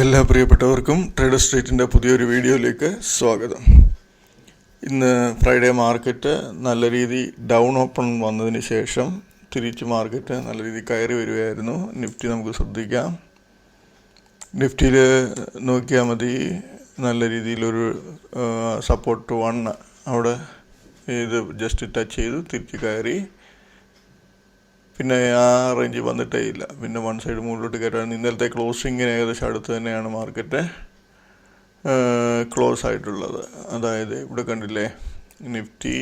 എല്ലാ പ്രിയപ്പെട്ടവർക്കും ട്രേഡർ സ്ട്രീറ്റിൻ്റെ പുതിയൊരു വീഡിയോയിലേക്ക് സ്വാഗതം. ഇന്ന് ഫ്രൈഡേ മാർക്കറ്റ് നല്ല രീതി ഡൗൺ ഓപ്പൺ വന്നതിന് ശേഷം തിരിച്ച് മാർക്കറ്റ് നല്ല രീതി കയറി വരികയായിരുന്നു. നിഫ്റ്റി നമുക്ക് ശ്രദ്ധിക്കാം. നിഫ്റ്റിയിൽ നോക്കിയാൽ മതി, നല്ല രീതിയിലൊരു സപ്പോർട്ട് 1 അവിടെ ഇത് ജസ്റ്റ് ടച്ച് ചെയ്തു തിരിച്ച് കയറി. പിന്നെ ആ റേഞ്ച് വന്നിട്ടേ ഇല്ല. പിന്നെ വൺ സൈഡ് മുകളിലോട്ട് കയറ്റാണ്. ഇന്നലത്തെ ക്ലോസിങ്ങിന് ഏകദേശം അടുത്ത് തന്നെയാണ് മാർക്കറ്റ് ക്ലോസ് ആയിട്ടുള്ളത്. അതായത് ഇവിടെ കണ്ടില്ലേ, നിഫ്റ്റി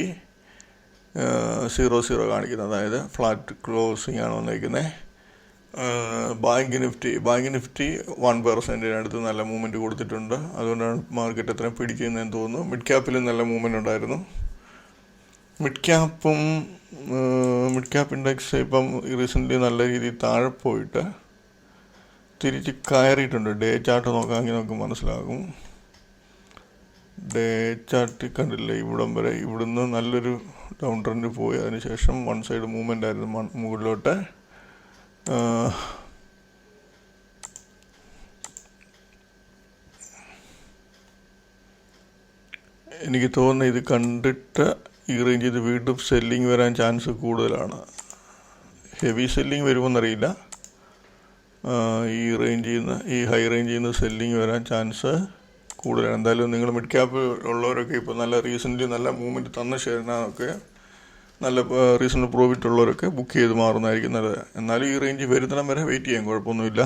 0 കാണിക്കുന്നത്, അതായത് ഫ്ലാറ്റ് ക്ലോസിങ് ആണ് വന്നിരിക്കുന്നത്. ബാങ്ക് നിഫ്റ്റി 1% അടുത്ത് നല്ല മൂവ്മെൻറ്റ് കൊടുത്തിട്ടുണ്ട്. അതുകൊണ്ടാണ് മാർക്കറ്റ് എത്രയും പിടിക്കുന്നതെന്ന് തോന്നുന്നു. മിഡ് ക്യാപ്പിലും നല്ല മൂവ്മെൻറ്റ് ഉണ്ടായിരുന്നു. മിഡ് ക്യാപ്പ് ഇൻഡെക്സ് ഇപ്പം റീസെൻ്റ്ലി നല്ല രീതിയിൽ താഴെ പോയിട്ട് തിരിച്ച് കയറിയിട്ടുണ്ട്. ഡേ ചാർട്ട് നോക്കാമെങ്കിൽ നമുക്ക് മനസ്സിലാകും. ഡേ ചാർട്ട് കണ്ടില്ലേ, ഇവിടം വരെ ഇവിടുന്ന് നല്ലൊരു ഡൗൺ ട്രെൻഡ് പോയി. അതിനുശേഷം വൺ സൈഡ് മൂവ്മെൻ്റ് ആയിരുന്നു മുകളിലോട്ട്. എനിക്ക് തോന്നുന്നു ഇത് കണ്ടിട്ട് ഈ റേഞ്ചിൽ ഇത് വീണ്ടും സെല്ലിങ് വരാൻ ചാൻസ് കൂടുതലാണ്. ഹെവി സെല്ലിങ് വരുമെന്നറിയില്ല. ഈ ഹൈ റേഞ്ചിൽ നിന്ന് സെല്ലിങ് വരാൻ ചാൻസ് കൂടുതലാണ്. എന്തായാലും നിങ്ങൾ മിഡ് ക്യാപ്പ് ഉള്ളവരൊക്കെ ഇപ്പോൾ നല്ല റീസെൻ്റ്ലി നല്ല മൂവ്മെൻറ്റ് തന്ന ഷെയറിനൊക്കെ നല്ല റീസണബിൾ പ്രോഫിറ്റ് ഉള്ളവരൊക്കെ ബുക്ക് ചെയ്ത് മാറുന്നതായിരിക്കും നല്ലത്. എന്നാലും ഈ റേഞ്ച് വരുന്നിടം വരെ വെയിറ്റ് ചെയ്യാൻ കുഴപ്പമൊന്നുമില്ല.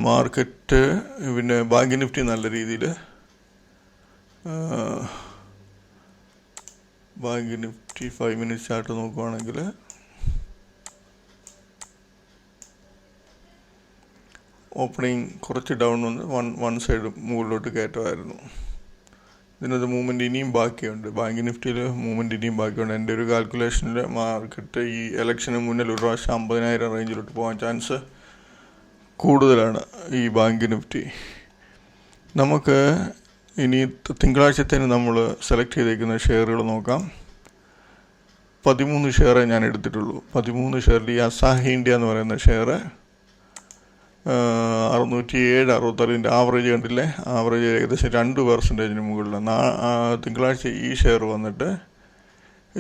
മാർക്കറ്റ് പിന്നെ ബാങ്ക് നിഫ്റ്റി നല്ല രീതിയിൽ ബാങ്ക് നിഫ്റ്റി 5 മിനിറ്റ് ചാർട്ട് നോക്കുവാണെങ്കിൽ ഓപ്പണിങ് കുറച്ച് ഡൗൺ വന്ന് വൺ സൈഡ് മുകളിലോട്ട് കയറ്റമായിരുന്നു. ഇതിനകത്ത് മൂവ്മെൻറ്റ് ഇനിയും ബാക്കിയുണ്ട്. ബാങ്ക് നിഫ്റ്റിയിൽ മൂവ്മെൻറ്റ് ഇനിയും ബാക്കിയുണ്ട്. എൻ്റെ ഒരു കാൽക്കുലേഷനിൽ മാർക്കറ്റ് ഈ ഇലക്ഷന് മുന്നിൽ ഒരു പ്രാവശ്യം 50,000 റേഞ്ചിലോട്ട് പോകാൻ ചാൻസ് കൂടുതലാണ് ഈ ബാങ്ക് നിഫ്റ്റി. നമുക്ക് ഇനി തിങ്കളാഴ്ചത്തേന് നമ്മൾ സെലക്ട് ചെയ്തേക്കുന്ന ഷെയറുകൾ നോക്കാം. 13 ഷെയറേ ഞാൻ എടുത്തിട്ടുള്ളൂ. 13 ഷെയറിൽ ഈ അസാഹി ഇന്ത്യ എന്ന് പറയുന്ന ഷെയർ 607-66 ആവറേജ് കണ്ടില്ലേ, ആവറേജ് ഏകദേശം 2% മുകളിലാണ്. തിങ്കളാഴ്ച ഈ ഷെയർ വന്നിട്ട്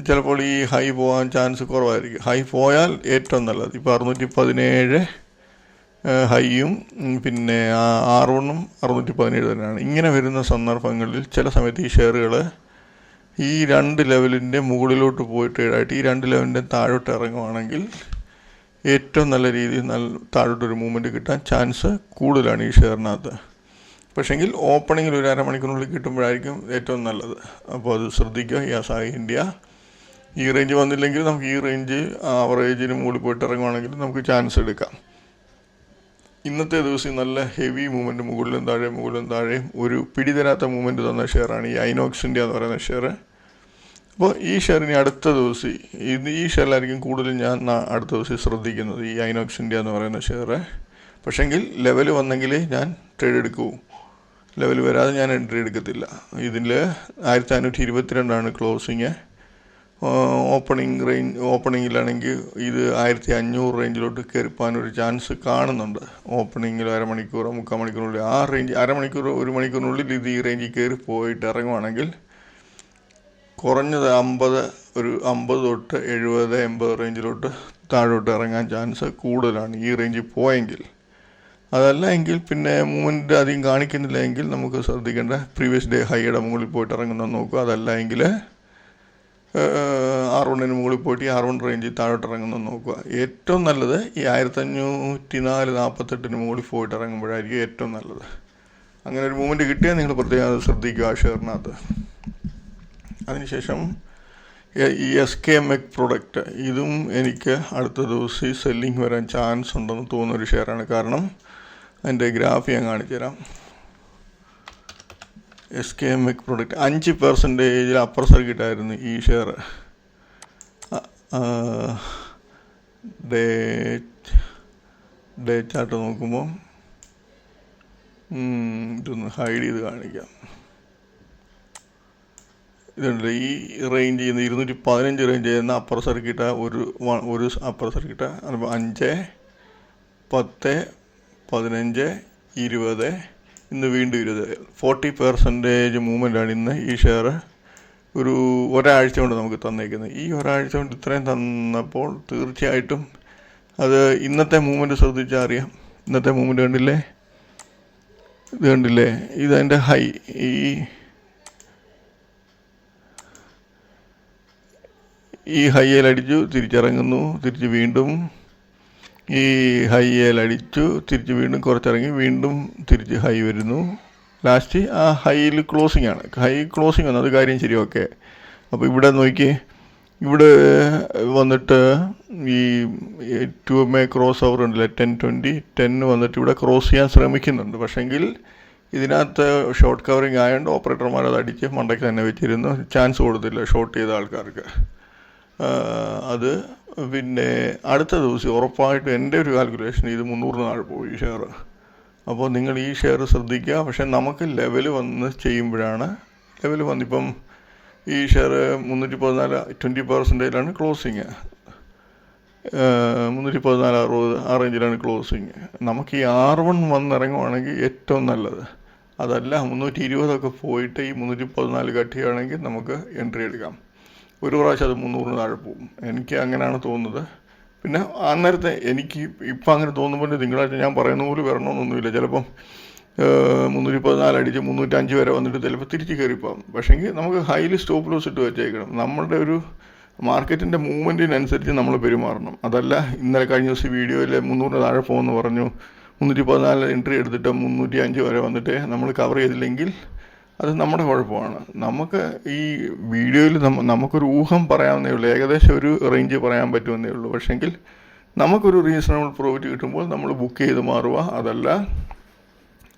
ചിലപ്പോൾ ഈ ഹൈ പോകാൻ ചാൻസ് കുറവായിരിക്കും. ഹൈ പോയാൽ ഏറ്റവും നല്ലത്. ഇപ്പോൾ 617 ഹൈയും പിന്നെ R1 617 തന്നെയാണ്. ഇങ്ങനെ വരുന്ന സന്ദർഭങ്ങളിൽ ചില സമയത്ത് ഈ ഷെയറുകൾ ഈ 2 ലെവലിൻ്റെ മുകളിലോട്ട് പോയിട്ട് ഇടായിട്ട് ഈ 2 ലെവലിൻ്റെ താഴോട്ട് ഇറങ്ങുവാണെങ്കിൽ ഏറ്റവും നല്ല രീതിയിൽ താഴോട്ടൊരു മൂവ്മെൻറ്റ് കിട്ടാൻ ചാൻസ് കൂടുതലാണ് ഈ ഷെയറിനകത്ത്. പക്ഷേങ്കിൽ ഓപ്പണിങ്ങിൽ ഒരു അരമണിക്കൂറിനുള്ളിൽ കിട്ടുമ്പോഴായിരിക്കും ഏറ്റവും നല്ലത്. അപ്പോൾ അത് ശ്രദ്ധിക്കുക. ഈ അസാഹി ഇന്ത്യ ഈ റേഞ്ച് വന്നില്ലെങ്കിൽ നമുക്ക് ഈ റേഞ്ച് ആവറേജിന് മുകളിൽ പോയിട്ട് ഇറങ്ങുവാണെങ്കിൽ നമുക്ക് ചാൻസ് എടുക്കാം. ഇന്നത്തെ ദിവസം നല്ല ഹെവി മൂവ്മെൻറ്റ് മുകളിലും താഴെയും ഒരു പിടിതരാത്ത മൂവ്മെൻറ്റ് തന്ന ഷെയറാണ് ഈ ഐനോക്സ് ഇന്ത്യ എന്ന് പറയുന്ന ഷെയർ. അപ്പോൾ ഈ ഷെയറിന് അടുത്ത ദിവസം ഈ ഷെയറിലായിരിക്കും കൂടുതലും ഞാൻ അടുത്ത ദിവസം ശ്രദ്ധിക്കുന്നത്, ഈ ഐനോക്സ് ഇന്ത്യ എന്ന് പറയുന്ന ഷെയർ. പക്ഷെങ്കിൽ ലെവൽ വന്നെങ്കിലേ ഞാൻ ട്രേഡ് എടുക്കൂ. ലെവൽ വരാതെ ഞാൻ എൻട്രി എടുക്കത്തില്ല. ഇതിൽ 1522 ക്ലോസിങ്. ഓപ്പണിങ്ങിലാണെങ്കിൽ ഇത് 1500 റേഞ്ചിലോട്ട് കയറിപ്പോകാനൊരു ചാൻസ് കാണുന്നുണ്ട്. ഓപ്പണിങ്ങിൽ അരമണിക്കൂറോ 3/4 മണിക്കൂറിനുള്ളിൽ ആ റേഞ്ച്, അരമണിക്കൂറോ 1 മണിക്കൂറിനുള്ളിൽ ഇത് ഈ റേഞ്ചിൽ കയറി പോയിട്ട് ഇറങ്ങുവാണെങ്കിൽ കുറഞ്ഞത് 50 തൊട്ട് 70-80 റേഞ്ചിലോട്ട് താഴോട്ട് ഇറങ്ങാൻ ചാൻസ് കൂടുതലാണ് ഈ റേഞ്ചിൽ പോയെങ്കിൽ. അതല്ല എങ്കിൽ പിന്നെ മൂവ്മെൻറ്റ് അധികം കാണിക്കുന്നില്ല എങ്കിൽ നമുക്ക് ശ്രദ്ധിക്കേണ്ട പ്രീവിയസ് ഡേ ഹൈയുടെ മുകളിൽ പോയിട്ട് ഇറങ്ങുന്നത് നോക്കുക. അതല്ല എങ്കിൽ R1 മുകളിൽ പോയിട്ട് ഈ R1 റേഞ്ചിൽ താഴോട്ട് ഇറങ്ങുന്നത് നോക്കുക. ഏറ്റവും നല്ലത് ഈ 1548 മുകളിൽ പോയിട്ട് ഇറങ്ങുമ്പോഴായിരിക്കും ഏറ്റവും നല്ലത്. അങ്ങനെ ഒരു മൂവ്മെൻറ്റ് കിട്ടിയാൽ നിങ്ങൾ പ്രത്യേകം ശ്രദ്ധിക്കുക ആ ഷെയറിനകത്ത്. അതിനുശേഷം ഈ SKMX പ്രൊഡക്റ്റ്, ഇതും എനിക്ക് അടുത്ത ദിവസം സെല്ലിങ് വരാൻ ചാൻസ് ഉണ്ടെന്ന് തോന്നുന്നൊരു ഷെയറാണ്. കാരണം അതിൻ്റെ ഗ്രാഫ് ഞാൻ കാണിച്ചു തരാം. SKMX പ്രൊഡക്റ്റ് 5% അപ്പർ സർക്യൂട്ടായിരുന്നു ഈ ഷെയർ. ഡേ ചാർട്ട് നോക്കുമ്പോൾ ഇതൊന്ന് ഹൈഡ് ചെയ്ത് കാണിക്കാം. ഇതുണ്ട്, ഈ റേഞ്ച് ചെയ്യുന്ന 215 റേഞ്ച് ചെയ്യുന്ന അപ്പർ സർക്യൂട്ട് ഒരു അപ്പർ സർക്യൂട്ട് 5, 10, 15, 20, ഇന്ന് വീണ്ടും 20, 40% മൂവ്മെൻ്റാണ് ഇന്ന് ഈ ഷെയർ ഒരാഴ്ച കൊണ്ട് നമുക്ക് തന്നേക്കുന്നത്. ഈ ഒരാഴ്ച കൊണ്ട് ഇത്രയും തന്നപ്പോൾ തീർച്ചയായിട്ടും അത് ഇന്നത്തെ മൂവ്മെൻറ്റ് ശ്രദ്ധിച്ചാൽ അറിയാം. ഇന്നത്തെ മൂവ്മെൻറ്റ് കണ്ടില്ലേ, ഇതെൻ്റെ ഹൈ. ഈ ഹൈയിലടിച്ചു, തിരിച്ചിറങ്ങുന്നു, തിരിച്ച് വീണ്ടും ഈ ഹൈയിലടിച്ചു, തിരിച്ച് വീണ്ടും കുറച്ചിറങ്ങി, വീണ്ടും തിരിച്ച് ഹൈ വരുന്നു. ലാസ്റ്റ് ആ ഹൈയിൽ ക്ലോസിംഗ് ആണ്. ഹൈ ക്ലോസിംഗ് വന്നു, അത് കാര്യം ശരി, ഓക്കെ. അപ്പോൾ ഇവിടെ നോക്കി, ഇവിടെ വന്നിട്ട് ഈ 2 MA ക്രോസ് ഓവർ ഉണ്ടല്ലേ, 10 വന്നിട്ട് ഇവിടെ ക്രോസ് ചെയ്യാൻ ശ്രമിക്കുന്നുണ്ട്. പക്ഷേങ്കിൽ ഇതിനകത്ത് ഷോർട്ട് കവറിങ് ആയതുകൊണ്ട് ഓപ്പറേറ്റർമാർ അത് അടിച്ച് മണ്ടയ്ക്ക് തന്നെ വെച്ചിരുന്നു, ചാൻസ് കൊടുത്തില്ല ഷോർട്ട് ചെയ്ത ആൾക്കാർക്ക്. അത് പിന്നെ അടുത്ത ദിവസം ഉറപ്പായിട്ട് എൻ്റെ ഒരു കാൽക്കുലേഷൻ ഇത് 300 താഴെ പോയി ഈ ഷെയർ. അപ്പോൾ നിങ്ങൾ ഈ ഷെയർ ശ്രദ്ധിക്കുക. പക്ഷേ നമുക്ക് ലെവൽ വന്ന് ചെയ്യുമ്പോഴാണ് ലെവൽ വന്നിപ്പം ഈ ഷെയർ 314, 20%-ലാണ് ക്ലോസിങ്. 314.60 ആ റേഞ്ചിലാണ് ക്ലോസിങ്. നമുക്ക് ഈ R1 വന്നിറങ്ങുവാണെങ്കിൽ ഏറ്റവും നല്ലത്. അതല്ല 320 പോയിട്ട് ഈ 314 കട്ട് ചെയ്യുകയാണെങ്കിൽ നമുക്ക് എൻട്രി എടുക്കാം. ഒരു പ്രാവശ്യം അത് 300 താഴെ പോകും. എനിക്ക് അങ്ങനെയാണ് തോന്നുന്നത്. പിന്നെ അന്നേരത്തെ എനിക്ക് ഇപ്പം അങ്ങനെ തോന്നുമ്പോൾ തിങ്കളാഴ്ച ഞാൻ പറയുന്ന പോലെ വരണമെന്നൊന്നുമില്ല. ചിലപ്പം 314 അടിച്ച് 305 വരെ വന്നിട്ട് ചിലപ്പോൾ തിരിച്ച് കയറിപ്പോകും. പക്ഷേങ്കിൽ നമുക്ക് ഹൈലി സ്റ്റോപ്പ് ലോസ് ഇട്ട് വെച്ചേക്കണം. നമ്മളുടെ ഒരു മാർക്കറ്റിൻ്റെ മൂവ്മെൻറ്റിനനുസരിച്ച് നമ്മൾ പെരുമാറണം. അതല്ല ഇന്നലെ കഴിഞ്ഞ ദിവസം വീഡിയോയിൽ 300 താഴെ പോകുമെന്ന് പറഞ്ഞു, 314 എൻട്രി എടുത്തിട്ട് 305 വരെ വന്നിട്ട് നമ്മൾ കവർ ചെയ്തില്ലെങ്കിൽ അത് നമ്മുടെ കുഴപ്പമാണ്. നമുക്ക് ഈ വീഡിയോയിൽ നമുക്കൊരു ഊഹം പറയാവുന്നേ ഉള്ളൂ, ഏകദേശം ഒരു റേഞ്ച് പറയാൻ പറ്റുമെന്നേ ഉള്ളൂ. പക്ഷേങ്കിൽ നമുക്കൊരു റീസണബിൾ പ്രോഫിറ്റ് കിട്ടുമ്പോൾ നമ്മൾ ബുക്ക് ചെയ്ത് മാറുക. അതല്ല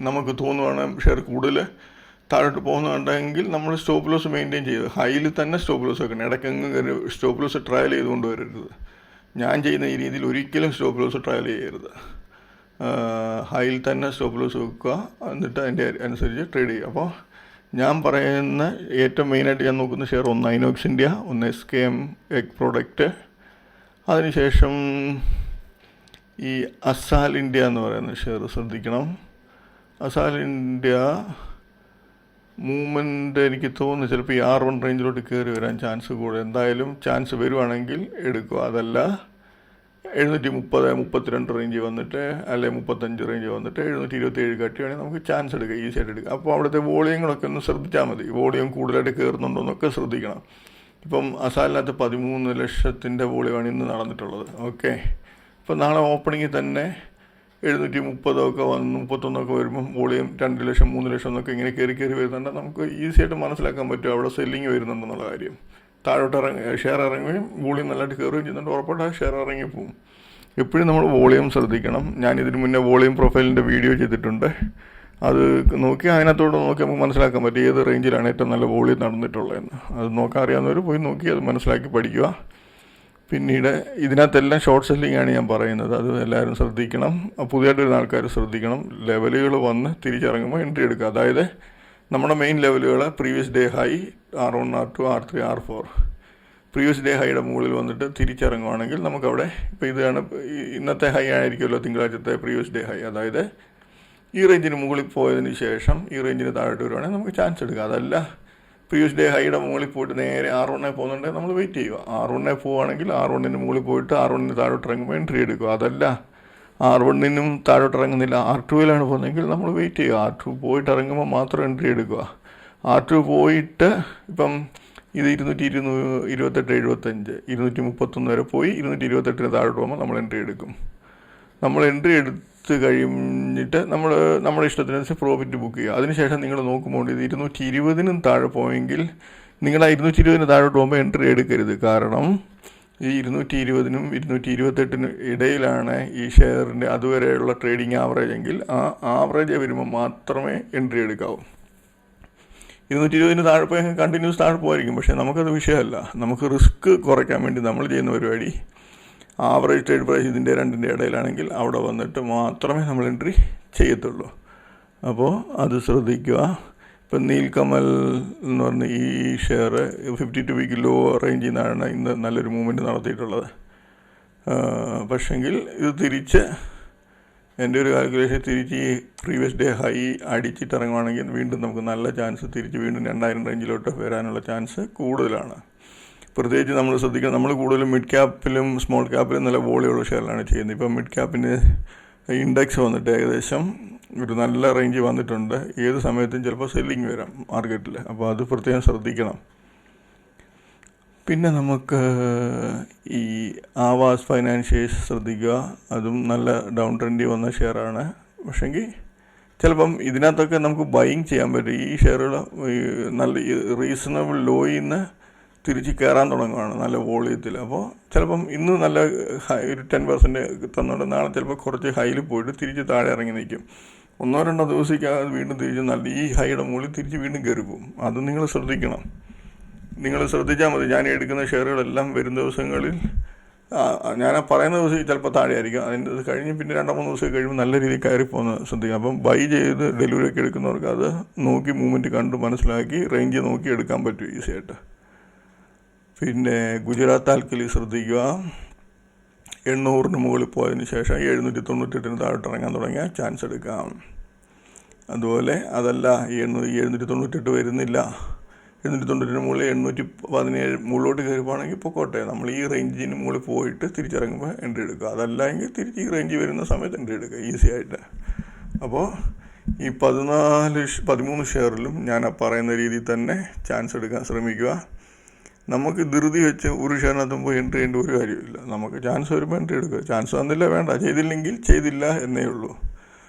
നമുക്ക് തോന്നുവാണ് ഷെയർ കൂടുതൽ താഴോട്ട് പോകുന്നുണ്ടെങ്കിൽ നമ്മൾ സ്റ്റോപ്പ് ലോസ് മെയിൻറ്റെയിൻ ചെയ്ത് ഹൈയിൽ തന്നെ സ്റ്റോപ്പ് ലോസ് വെക്കണം. ഇടയ്ക്കെങ്ങ് സ്റ്റോപ്പ് ലോസ് ട്രയൽ ചെയ്തുകൊണ്ട് വരരുത്. ഞാൻ ചെയ്യുന്ന ഈ രീതിയിൽ ഒരിക്കലും സ്റ്റോപ്പ് ലോസ് ട്രയൽ ചെയ്യരുത്. ഹൈയിൽ തന്നെ സ്റ്റോപ്പ് ലോസ് വെക്കുക, എന്നിട്ട് അതിൻ്റെ അനുസരിച്ച് ട്രേഡ് ചെയ്യുക. അപ്പോൾ ഞാൻ പറയുന്ന ഏറ്റവും മെയിനായിട്ട് ഞാൻ നോക്കുന്ന ഷെയർ ഒന്ന് ഐനോക്സ് ഇന്ത്യ, ഒന്ന് SKM എഗ് പ്രോഡക്റ്റ്, അതിനുശേഷം ഈ അസാൽ ഇന്ത്യ എന്ന് പറയുന്ന ഷെയർ ശ്രദ്ധിക്കണം. അസാൽ ഇന്ത്യ മൂവ്മെൻറ്റ് എനിക്ക് തോന്നുന്നു ചിലപ്പോൾ ഈ R1 റേഞ്ചിലോട്ട് കയറി വരാൻ ചാൻസ് കൂടുതൽ. എന്തായാലും ചാൻസ് വരുവാണെങ്കിൽ എടുക്കുക. അതല്ല 730, 32 റേഞ്ച് വന്നിട്ട് അല്ലെ 35 റേഞ്ച് വന്നിട്ട് 727 കട്ടിയാണെങ്കിൽ നമുക്ക് ചാൻസ് എടുക്കുക, ഈസിയായിട്ട് എടുക്കുക. അപ്പോൾ അവിടുത്തെ വോളിയങ്ങളൊക്കെ ഒന്ന് ശ്രദ്ധിച്ചാൽ മതി. വോളിയം കൂടുതലായിട്ട് കയറുന്നുണ്ടോ എന്നൊക്കെ ശ്രദ്ധിക്കണം. ഇപ്പം അസാലിനകത്ത് 13 ലക്ഷത്തിൻ്റെ വോളിയമാണ് ഇന്ന് നടന്നിട്ടുള്ളത്. ഓക്കെ, ഇപ്പം നാളെ ഓപ്പണിങ്ങിൽ തന്നെ 730 വന്ന് 31 വരുമ്പം വോളിയം 2 ലക്ഷം 3 ലക്ഷം എന്നൊക്കെ ഇങ്ങനെ കയറി വരുന്നുണ്ട്. നമുക്ക് ഈസിയായിട്ട് മനസ്സിലാക്കാൻ പറ്റും അവിടെ സെല്ലിങ് വരുന്നുണ്ടെന്നുള്ള കാര്യം. താഴോട്ട് ഷെയർ ഇറങ്ങുകയും വോളിയം നല്ലതായിട്ട് കയറുകയും ചെയ്യുന്നുണ്ട്, ഉറപ്പായിട്ട് ആ ഷെയർ ഇറങ്ങിപ്പോവും. എപ്പോഴും നമ്മൾ വോളിയം ശ്രദ്ധിക്കണം. ഞാൻ ഇതിന് മുന്നേ വോളിയം പ്രൊഫൈലിൻ്റെ വീഡിയോ ചെയ്തിട്ടുണ്ട്. അത് നോക്കി അതിനകത്തോട്ട് നോക്കി നമുക്ക് മനസ്സിലാക്കാൻ പറ്റും ഏത് റേഞ്ചിലാണ് ഏറ്റവും നല്ല വോളിയം നടന്നിട്ടുള്ളതെന്ന്. അത് നോക്കാൻ അറിയാവുന്നവർ പോയി നോക്കി അത് മനസ്സിലാക്കി പഠിക്കുക. പിന്നീട് ഇതിനകത്തെല്ലാം ഷോർട്ട് സെല്ലിംഗ് ആണ് ഞാൻ പറയുന്നത്, അത് എല്ലാവരും ശ്രദ്ധിക്കണം. പുതിയതായിട്ട് വരുന്ന ആൾക്കാർ ശ്രദ്ധിക്കണം. ലെവലുകൾ വന്ന് തിരിച്ചിറങ്ങുമ്പോൾ എൻട്രി എടുക്കുക. അതായത് നമ്മുടെ മെയിൻ ലെവലുകൾ previous day high R1, R2, R3, R4 previous day ഹൈയുടെ മുകളിൽ വന്നിട്ട് തിരിച്ചിറങ്ങുവാണെങ്കിൽ നമുക്കവിടെ ഇപ്പോൾ ഇതാണ് ഇന്നത്തെ ഹൈ ആയിരിക്കുമല്ലോ തിങ്കളാഴ്ചത്തെ പ്രീവിയസ് ഡേ ഹൈ. അതായത് ഈ റേഞ്ചിന് മുകളിൽ പോയതിന് ശേഷം ഈ റേഞ്ചിന് താഴോട്ട് വരുവാണെങ്കിൽ നമുക്ക് ചാൻസ് എടുക്കുക. അതല്ല പ്രീവിയസ് ഡേ ഹൈയുടെ മുകളിൽ പോയിട്ട് നേരെ R1 പോകുന്നുണ്ടെങ്കിൽ നമ്മൾ വെയിറ്റ് ചെയ്യുക. R1 പോവുകയാണെങ്കിൽ R1 മുകളിൽ പോയിട്ട് R1 താഴോട്ട് ഇറങ്ങുമ്പോൾ എൻട്രി എടുക്കുക. അതല്ല R1 താഴോട്ട് ഇറങ്ങുന്നില്ല, R2 പോകുന്നതെങ്കിൽ നമ്മൾ വെയിറ്റ് ചെയ്യുക. R2 പോയിട്ട് ഇറങ്ങുമ്പോൾ മാത്രം എൻട്രി എടുക്കുക. R2 പോയിട്ട് ഇപ്പം ഇത് 228, 75, 231 വരെ പോയി 228 താഴോട്ട് പോകുമ്പോൾ നമ്മൾ എൻട്രി എടുക്കും. നമ്മൾ എൻട്രി എടുത്ത് കഴിഞ്ഞിട്ട് നമ്മുടെ ഇഷ്ടത്തിനനുസരിച്ച് പ്രോഫിറ്റ് ബുക്ക് ചെയ്യുക. അതിനുശേഷം നിങ്ങൾ നോക്കുമ്പോൾ ഇത് 220 താഴെ പോയെങ്കിൽ നിങ്ങൾ ആ 220 താഴോട്ട് പോകുമ്പോൾ എൻട്രി എടുക്കരുത്. കാരണം ഈ 220 228 ഇടയിലാണ് ഈ ഷെയറിൻ്റെ അതുവരെയുള്ള ട്രേഡിംഗ് ആവറേജ് എങ്കിൽ ആ ആവറേജ് വരുമ്പോൾ മാത്രമേ എൻട്രി എടുക്കാവൂ. 220 താഴെ പോയി കണ്ടിന്യൂസ് താഴെ പോയിരിക്കും, പക്ഷേ നമുക്കത് വിഷയമല്ല. നമുക്ക് റിസ്ക് കുറയ്ക്കാൻ വേണ്ടി നമ്മൾ ചെയ്യുന്ന പരിപാടി ആവറേജ് ട്രേഡ് പ്രൈസ് ഇതിൻ്റെ രണ്ടിൻ്റെ ഇടയിലാണെങ്കിൽ അവിടെ വന്നിട്ട് മാത്രമേ നമ്മൾ എൻട്രി ചെയ്യത്തുള്ളൂ. അപ്പോൾ അത് ശ്രദ്ധിക്കുക. ഇപ്പം നീൽക്കമൽ എന്ന് പറഞ്ഞ ഈ ഷെയർ 52 വീക്ക് ലോ റേഞ്ചിൽ നിന്നാണ് ഇന്ന് നല്ലൊരു മൂവ്മെൻറ്റ് നടത്തിയിട്ടുള്ളത്. പക്ഷെങ്കിൽ ഇത് തിരിച്ച് എൻ്റെ ഒരു കാൽക്കുലേഷൻ തിരിച്ച് ഈ പ്രീവിയസ് ഡേ ഹൈ അടിച്ചിട്ട് ഇറങ്ങുവാണെങ്കിൽ വീണ്ടും നമുക്ക് നല്ല ചാൻസ് തിരിച്ച് വീണ്ടും 2000 റേഞ്ചിലോട്ട് വരാനുള്ള ചാൻസ് കൂടുതലാണ്. പ്രത്യേകിച്ച് നമ്മൾ ശ്രദ്ധിക്കണം, നമ്മൾ കൂടുതലും മിഡ് ക്യാപ്പിലും സ്മോൾ ക്യാപ്പിലും നല്ല വോളിയുള്ള ഷെയറിലാണ് ചെയ്യുന്നത്. ഇപ്പം മിഡ് ക്യാപ്പിന് ഇൻഡെക്സ് വന്നിട്ട് ഏകദേശം ഒരു നല്ല റേഞ്ച് വന്നിട്ടുണ്ട്. ഏത് സമയത്തും ചിലപ്പോൾ സെല്ലിങ് വരാം മാർക്കറ്റിൽ, അപ്പോൾ അത് പ്രത്യേകം ശ്രദ്ധിക്കണം. പിന്നെ നമുക്ക് ഈ ആവാസ് ഫൈനാൻഷ്യൽസ് ശ്രദ്ധിക്കുക, അതും നല്ല ഡൗൺ ട്രെൻഡിൽ വന്ന ഷെയറാണ്. പക്ഷേങ്കിൽ ചിലപ്പം ഇതിനകത്തൊക്കെ നമുക്ക് ബൈയിങ് ചെയ്യാൻ പറ്റും. ഈ ഷെയറുകൾ നല്ല റീസണബിൾ ലോയിൽ നിന്ന് തിരിച്ച് കയറാൻ തുടങ്ങുകയാണ് നല്ല വോളിയത്തിൽ. അപ്പോൾ ചിലപ്പം ഇന്ന് നല്ല ഒരു 10% തന്നുകൊണ്ട് നാളെ ചിലപ്പോൾ കുറച്ച് ഹൈയിൽ പോയിട്ട് തിരിച്ച് താഴെ ഇറങ്ങി നിൽക്കും. 1-2 ദിവസത്തേക്ക് വീണ്ടും തിരിച്ച് നല്ല ഈ ഹൈയുടെ മുകളിൽ തിരിച്ച് വീണ്ടും കയറി പോകും. അത് നിങ്ങൾ ശ്രദ്ധിക്കണം. നിങ്ങൾ ശ്രദ്ധിച്ചാൽ മതി. ഞാൻ എടുക്കുന്ന ഷെയറുകളെല്ലാം വരും ദിവസങ്ങളിൽ ഞാൻ പറയുന്ന ദിവസം ചിലപ്പോൾ താഴെ ആയിരിക്കും. അതിൻ്റെ ഇത് കഴിഞ്ഞ് പിന്നെ 2-3 ദിവസം കഴിയുമ്പോൾ നല്ല രീതിയിൽ കയറി പോകുന്നത് ശ്രദ്ധിക്കണം. അപ്പം ബൈ ചെയ്ത് ഡെലിവറി ഒക്കെ എടുക്കുന്നവർക്ക് അത് നോക്കി മൂവ്മെൻറ്റ് കണ്ട് മനസ്സിലാക്കി റേഞ്ച് നോക്കി എടുക്കാൻ പറ്റും ഈസി ആയിട്ട്. പിന്നെ ഗുജറാത്ത് ആൽക്കലി ശ്രദ്ധിക്കുക, 800 മുകളിൽ പോയതിന് ശേഷം 798 താഴോട്ട് ഇറങ്ങാൻ തുടങ്ങിയാൽ ചാൻസ് എടുക്കാം. അതുപോലെ അതല്ല 798 വരുന്നില്ല, 798 മുകളിൽ 817 മുകളിലോട്ട് കയറിപ്പോണെങ്കിൽ പൊക്കോട്ടെ, നമ്മൾ ഈ റേഞ്ചിന് മുകളിൽ പോയിട്ട് തിരിച്ചിറങ്ങുമ്പോൾ എൻട്രി എടുക്കുക. അതല്ല എങ്കിൽ തിരിച്ച് ഈ റേഞ്ച് വരുന്ന സമയത്ത് എൻട്രി എടുക്കുക ഈസി ആയിട്ട്. അപ്പോൾ ഈ 13 ഷെയറിലും ഞാൻ പറയുന്ന രീതിയിൽ തന്നെ ചാൻസ് എടുക്കാൻ ശ്രമിക്കുക. നമുക്ക് ധൃതി വെച്ച് ഒരു ഷെയറിനകത്തും പോയി എൻട്രി ചെയ്യേണ്ട ഒരു കാര്യമില്ല. നമുക്ക് ചാൻസ് വരുമ്പോൾ എൻട്രി എടുക്കുക. ചാൻസ് വന്നില്ല വേണ്ട, ചെയ്തില്ലെങ്കിൽ ചെയ്തില്ല എന്നേ ഉള്ളൂ.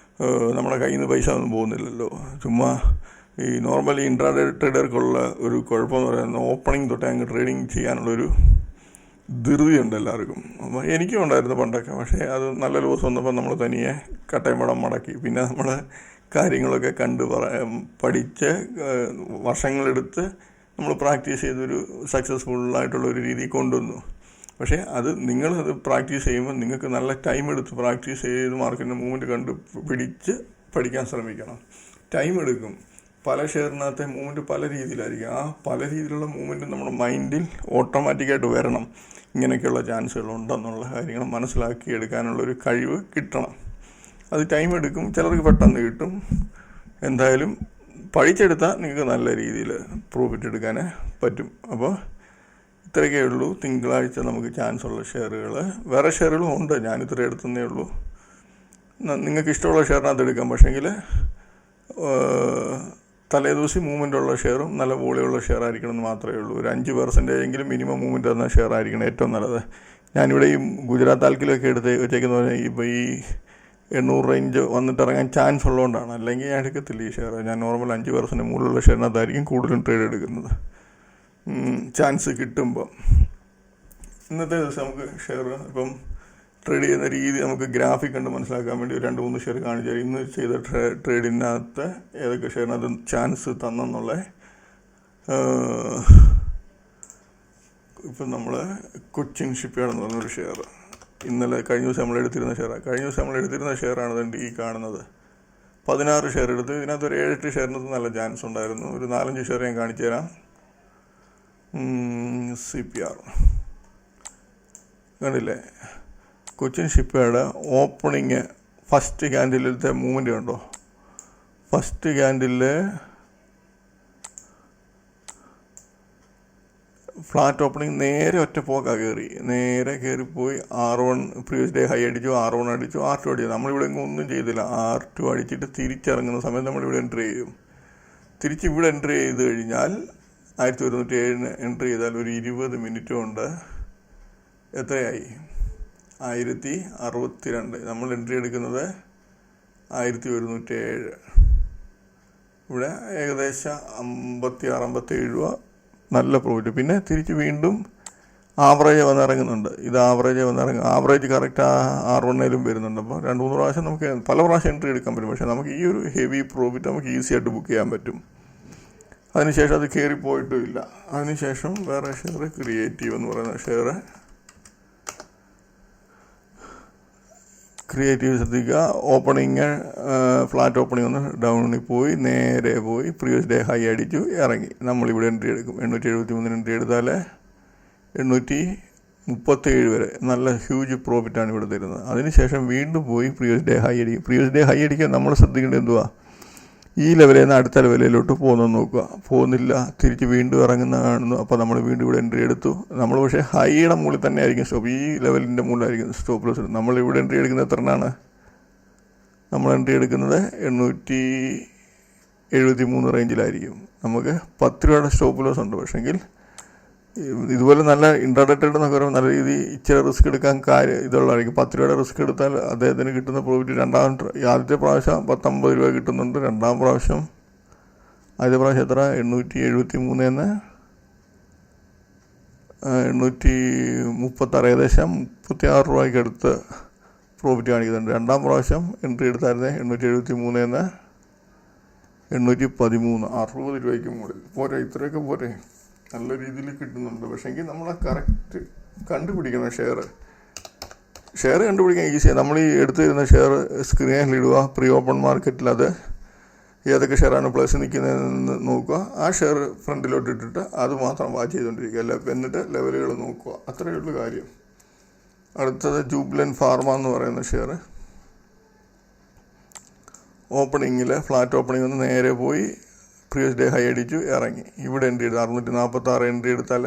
നമ്മുടെ കയ്യിൽ നിന്ന് പൈസ ഒന്നും പോകുന്നില്ലല്ലോ. ചുമ്മാ ഈ നോർമലി ഇൻട്രാഡേ ട്രേഡർക്കുള്ള ഒരു കുഴപ്പമെന്ന് പറയുന്നത് ഓപ്പണിംഗ് തൊട്ടേ അങ്ങ് ട്രേഡിങ് ചെയ്യാനുള്ളൊരു ധൃതിയുണ്ട് എല്ലാവർക്കും. അപ്പോൾ എനിക്കും ഉണ്ടായിരുന്നു പണ്ടൊക്കെ. പക്ഷേ അത് നല്ല ലോസ് വന്നപ്പോൾ നമ്മൾ തനിയെ കട്ടയും പടം മടക്കി. പിന്നെ നമ്മൾ കാര്യങ്ങളൊക്കെ കണ്ട് പഠിച്ച് വർഷങ്ങളെടുത്ത് നമ്മൾ പ്രാക്ടീസ് ചെയ്തൊരു സക്സസ്ഫുള്ളായിട്ടുള്ളൊരു രീതി കൊണ്ടുവന്നു. പക്ഷേ അത് നിങ്ങളത് പ്രാക്ടീസ് ചെയ്യുമ്പോൾ നിങ്ങൾക്ക് നല്ല ടൈം എടുത്ത് പ്രാക്ടീസ് ചെയ്ത് മാർക്കറ്റിൻ്റെ മൂവ്മെൻറ്റ് കണ്ട് പിടിച്ച് പഠിക്കാൻ ശ്രമിക്കണം. ടൈം എടുക്കും. പല ഷെയറിനകത്തെ മൂവ്മെൻറ്റ് പല രീതിയിലായിരിക്കും. ആ പല രീതിയിലുള്ള മൂവ്മെൻറ്റ് നമ്മുടെ മൈൻഡിൽ ഓട്ടോമാറ്റിക്കായിട്ട് വരണം. ഇങ്ങനെയൊക്കെയുള്ള ചാൻസുകൾ ഉണ്ടെന്നുള്ള കാര്യങ്ങൾ മനസ്സിലാക്കി എടുക്കാനുള്ളൊരു കഴിവ് കിട്ടണം. അത് ടൈം എടുക്കും. ചിലർക്ക് പെട്ടെന്ന് കിട്ടും. എന്തായാലും പഠിച്ചെടുത്താൽ നിങ്ങൾക്ക് നല്ല രീതിയിൽ പ്രോഫിറ്റ് എടുക്കാൻ പറ്റും. അപ്പോൾ ഇത്രയൊക്കെ ഉള്ളൂ തിങ്കളാഴ്ച നമുക്ക് ചാൻസ് ഉള്ള ഷെയറുകൾ. വേറെ ഷെയറുകളും ഉണ്ട്, ഞാനിത്ര എടുത്തതേ ഉള്ളൂ. നിങ്ങൾക്ക് ഇഷ്ടമുള്ള ഷെയറിനകത്ത് എടുക്കാം. പക്ഷേങ്കിൽ തലേദിവസം മൂവ്മെൻ്റ് ഉള്ള ഷെയറും നല്ല വോളിയുള്ള ഷെയർ ആയിരിക്കണം എന്ന് മാത്രമേ ഉള്ളൂ. ഒരു 5% മിനിമം മൂവ്മെൻ്റ് തന്ന ഷെയർ ആയിരിക്കണം ഏറ്റവും നല്ലത്. ഞാനിവിടെ ഈ ഗുജറാത്ത് ആൽക്കിലൊക്കെ എടുത്ത് വെച്ചേക്കുന്ന പോലെ ഇപ്പോൾ ഈ 800 റേഞ്ച് വന്നിട്ട് ഇറങ്ങാൻ ചാൻസ് ഉള്ളതുകൊണ്ടാണ്. അല്ലെങ്കിൽ ഞാൻ എടുക്കത്തില്ല ഈ ഷെയർ. ഞാൻ നോർമൽ 5% മുകളിലുള്ള ഷെയറിനകത്തായിരിക്കും കൂടുതലും ട്രേഡ് എടുക്കുന്നത് ചാൻസ് കിട്ടുമ്പോൾ. ഇന്നത്തെ ദിവസം നമുക്ക് ഷെയർ ഇപ്പം ട്രേഡ് ചെയ്യുന്ന രീതി നമുക്ക് ഗ്രാഫിക് കണ്ട് മനസ്സിലാക്കാൻ വേണ്ടി 2-3 ഷെയർ കാണിച്ചാൽ ഇന്ന് ചെയ്ത ട്രേഡിനകത്ത് ഏതൊക്കെ ഷെയറിനകത്ത് ചാൻസ് തന്നെന്നുള്ള. ഇപ്പം നമ്മൾ കൊച്ചിൻ ഷിപ്പ്യാർഡ് എന്ന് പറഞ്ഞൊരു ഷെയർ ഇന്നലെ കഴിഞ്ഞ ദിവസം നമ്മൾ എടുത്തിരുന്ന ഷെയറാണ് അതുകൊണ്ട് ഈ കാണുന്നത്. 16 ഷെയർ എടുത്ത് ഇതിനകത്ത് ഒരു 7-8 ഷെയറിനകത്ത് നല്ല ചാൻസ് ഉണ്ടായിരുന്നു. ഒരു 4-5 ഷെയർ ഞാൻ കാണിച്ചു തരാം. CPR കണ്ടില്ലേ, കൊച്ചിൻ ഷിപ്പ്യാർഡ് ഓപ്പണിങ് ഫസ്റ്റ് ക്യാൻഡിലത്തെ മൂവ്മെൻറ്റ് കണ്ടോ. ഫസ്റ്റ് ക്യാൻഡിൽ ഫ്ലാറ്റ് ഓപ്പണിങ് നേരെ ഒറ്റ പോക്കാണ് നേരെ കയറിപ്പോയി R1 പ്രീവിയസ് ഡേ ഹൈ അടിച്ചു, R1 അടിച്ചു, R2 അടിച്ചു. നമ്മളിവിടെ ഒന്നും ചെയ്തില്ല. R2 അടിച്ചിട്ട് തിരിച്ചിറങ്ങുന്ന സമയത്ത് നമ്മളിവിടെ എൻട്രി ചെയ്യും. തിരിച്ച് ഇവിടെ എൻട്രി ചെയ്ത് കഴിഞ്ഞാൽ 1107 എൻട്രി ചെയ്താൽ ഒരു 20 മിനിറ്റ് കൊണ്ട് എത്രയായി? 1062. നമ്മൾ എൻട്രി എടുക്കുന്നത് 1107. ഇവിടെ ഏകദേശം 56-57 രൂപ നല്ല പ്രോഫിറ്റ്. പിന്നെ തിരിച്ച് വീണ്ടും ആവറേജ് വന്നിറങ്ങുന്നുണ്ട്. ഇത് ആവറേജ് വന്നിറങ്ങും. ആവറേജ് കറക്റ്റ് R1 വരുന്നുണ്ട്. അപ്പോൾ 2-3 പ്രാവശ്യം നമുക്ക് പല പ്രാവശ്യം എൻട്രി എടുക്കാൻ പറ്റും. പക്ഷേ നമുക്ക് ഈ ഒരു ഹെവി പ്രോഫിറ്റ് നമുക്ക് ഈസി ആയിട്ട് ബുക്ക് ചെയ്യാൻ പറ്റും. അതിനുശേഷം അത് കയറിപ്പോയിട്ടും ഇല്ല. അതിനുശേഷം വേറെ ഷെയർ ക്രിയേറ്റീവ് എന്ന് പറയുന്ന ഷെയർ. ക്രിയേറ്റീവ് ശ്രദ്ധിക്കുക. ഓപ്പണിങ് ഫ്ലാറ്റ് ഓപ്പണിങ് ഒന്ന് ഡൗണിൽ പോയി നേരെ പോയി പ്രീവിയസ് ഡേ ഹൈ അടിച്ചു ഇറങ്ങി. നമ്മളിവിടെ എൻട്രി എടുക്കും. 873 എൻട്രി എടുത്താൽ 37 വരെ നല്ല ഹ്യൂജ് പ്രോഫിറ്റാണ് ഇവിടെ തരുന്നത്. അതിനുശേഷം വീണ്ടും പോയി പ്രീവിയസ് ഡേ ഹൈ അടിക്കും. പ്രീവിയസ് ഡേ ഹൈ അടിക്കാൻ നമ്മൾ ശ്രദ്ധിക്കേണ്ടത് എന്തുവാ, ഈ ലെവലിൽ നിന്ന് അടുത്ത ലെവലിലോട്ട് പോകുന്നത് നോക്കുക. പോകുന്നില്ല, തിരിച്ച് വീണ്ടും ഇറങ്ങുന്ന കാണുന്നു. അപ്പോൾ നമ്മൾ വീണ്ടും ഇവിടെ എൻട്രി എടുത്തു. നമ്മൾ പക്ഷേ ഹൈയുടെ മുകളിൽ തന്നെ ആയിരിക്കും സ്റ്റോപ്പ്, ഈ ലെവലിൻ്റെ മുകളിലായിരിക്കും സ്റ്റോപ്പ് ലോസ്. നമ്മൾ ഇവിടെ എൻട്രി എടുക്കുന്നത് എത്രയാണ്, നമ്മൾ എൻട്രി എടുക്കുന്നത് 873 റേഞ്ചിലായിരിക്കും. നമുക്ക് 10 രൂപയുടെ സ്റ്റോപ്പ് ലോസ് ഉണ്ട്. പക്ഷേങ്കിൽ ഇതുപോലെ നല്ല ഇൻട്രാഡേ ട്രേഡ് എന്നൊക്കെ പറയുമ്പോൾ നല്ല രീതിയിൽ ഇച്ചിരി റിസ്ക് എടുക്കാൻ ഇതുള്ളതായിരിക്കും. 10 രൂപയുടെ റിസ്ക് എടുത്താൽ അദ്ദേഹത്തിന് കിട്ടുന്ന പ്രോഫിറ്റ് ആദ്യത്തെ പ്രാവശ്യം 19 രൂപ കിട്ടുന്നുണ്ട്. ആദ്യത്തെ പ്രാവശ്യം എത്ര, 873 836, ഏകദേശം 36 രൂപയ്ക്ക് അടുത്ത് പ്രോഫിറ്റ് കാണിക്കുന്നുണ്ട്. രണ്ടാം പ്രാവശ്യം എൻട്രി എടുത്തായിരുന്നേ 873 813, 60 രൂപയ്ക്ക് മുകളിൽ പോരെ. ഇത്രയൊക്കെ പോരെ, നല്ല രീതിയിൽ കിട്ടുന്നുണ്ട്. പക്ഷേങ്കിൽ നമ്മളെ കറക്റ്റ് കണ്ടുപിടിക്കണം. ഷെയർ കണ്ടുപിടിക്കാൻ ഈസിയാണ്. നമ്മൾ ഈ എടുത്തു തരുന്ന ഷെയർ സ്ക്രീനിലിടുക, പ്രീ ഓപ്പൺ മാർക്കറ്റിൽ അത് ഏതൊക്കെ ഷെയറാണ് പ്ലസ് നിൽക്കുന്നതെന്ന് നോക്കുക. ആ ഷെയർ ഫ്രണ്ടിലോട്ട് ഇട്ടിട്ട് അത് മാത്രം വാച്ച് ചെയ്തുകൊണ്ടിരിക്കുക. എന്നിട്ട് ലെവലുകൾ നോക്കുക. അത്രയേ ഉള്ളൂ കാര്യം. അടുത്തത് ജൂബിലൻ ഫാർമ എന്ന് പറയുന്ന ഷെയർ ഓപ്പണിങ്ങിൽ ഫ്ലാറ്റ് ഓപ്പണിംഗ് ഒന്ന് നേരെ പോയി പ്രീവിയസ് ഡേ ഹൈ അടിച്ചു ഇറങ്ങി. ഇവിടെ എൻട്രി എടുത്ത് 646 എൻട്രി എടുത്താൽ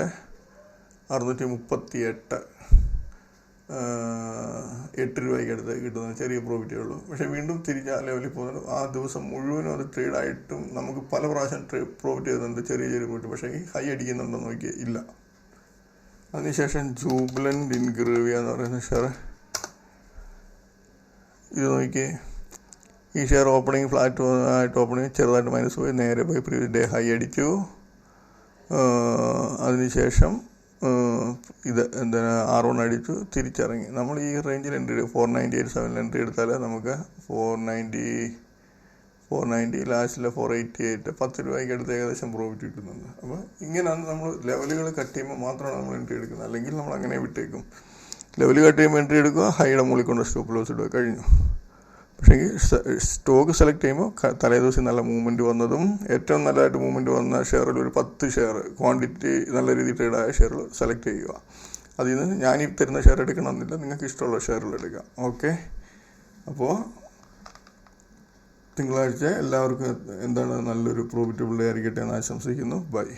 638, 8 രൂപയ്ക്ക് അടുത്ത് കിട്ടുന്ന ചെറിയ പ്രോഫിറ്റേ ഉള്ളൂ. പക്ഷേ വീണ്ടും തിരിച്ച് ആ ലെവലിൽ പോകുന്നത്. ആ ദിവസം മുഴുവനും അത് ട്രേഡായിട്ടും നമുക്ക് പല പ്രാവശ്യം പ്രോഫിറ്റ് ചെയ്തിട്ടുണ്ട്, ചെറിയ പ്രോഫിറ്റ്. പക്ഷേ ഈ ഹൈ അടിക്കുന്നുണ്ടോ നോക്കിയാൽ ഇല്ല. അതിനുശേഷം ജൂബിലൻ്റ് ഇൻഗ്രേവിയ എന്ന് പറയുന്ന ഷെയർ, ഇത് നോക്കിയേ. ഈ ഷെയർ ഓപ്പണിങ് ഫ്ലാറ്റ് ആയിട്ട് ഓപ്പണിങ് ചെറുതായിട്ട് മൈനസ് പോയി നേരെ പോയി പ്രീവിയസ് ഡേ ഹൈ അടിച്ചു. അതിനുശേഷം ഇത് R1 അടിച്ചു, തിരിച്ചിറങ്ങി. നമ്മൾ ഈ റേഞ്ചിൽ എൻട്രി 498.7 എൻട്രി എടുത്താൽ നമുക്ക് 490 ലാസ്റ്റിലെ 488, 10 രൂപയ്ക്ക് അടുത്ത് ഏകദേശം പ്രോഫിറ്റ് കിട്ടുന്നുണ്ട്. അപ്പോൾ ഇങ്ങനെയാണ് നമ്മൾ ലെവലുകൾ കട്ട് ചെയ്യുമ്പോൾ മാത്രമാണ് നമ്മൾ എൻട്രി എടുക്കുന്നത്. അല്ലെങ്കിൽ നമ്മൾ അങ്ങനെ വിട്ടേക്കും. ലെവൽ കട്ട് ചെയ്യുമ്പോൾ എൻട്രി എടുക്കുക, ഹൈയുടെ മുകളിൽ കൊണ്ട് സ്റ്റോപ്പ് ലോസ് ഇടുക, കഴിഞ്ഞു. പക്ഷേ സ്റ്റോക്ക് സെലക്ട് ചെയ്യുമ്പോൾ തലേദിവസം നല്ല മൂവ്മെൻറ്റ് വന്നതും ഏറ്റവും നല്ലതായിട്ട് മൂവ്മെൻറ്റ് വന്ന ഷെയറിൽ ഒരു 10 ഷെയർ ക്വാണ്ടിറ്റി നല്ല രീതിയിൽ ട്രേഡായ ഷെയറുകൾ സെലക്ട് ചെയ്യുക. അതിൽ നിന്ന് ഞാനീ തരുന്ന ഷെയർ എടുക്കണമെന്നില്ല, നിങ്ങൾക്ക് ഇഷ്ടമുള്ള ഷെയറുകൾ എടുക്കാം. ഓക്കെ, അപ്പോൾ തിങ്കളാഴ്ച എല്ലാവർക്കും നല്ലൊരു പ്രോഫിറ്റബിൾ ഡേ ആയിരിക്കട്ടെ എന്ന് ആശംസിക്കുന്നു. ബൈ.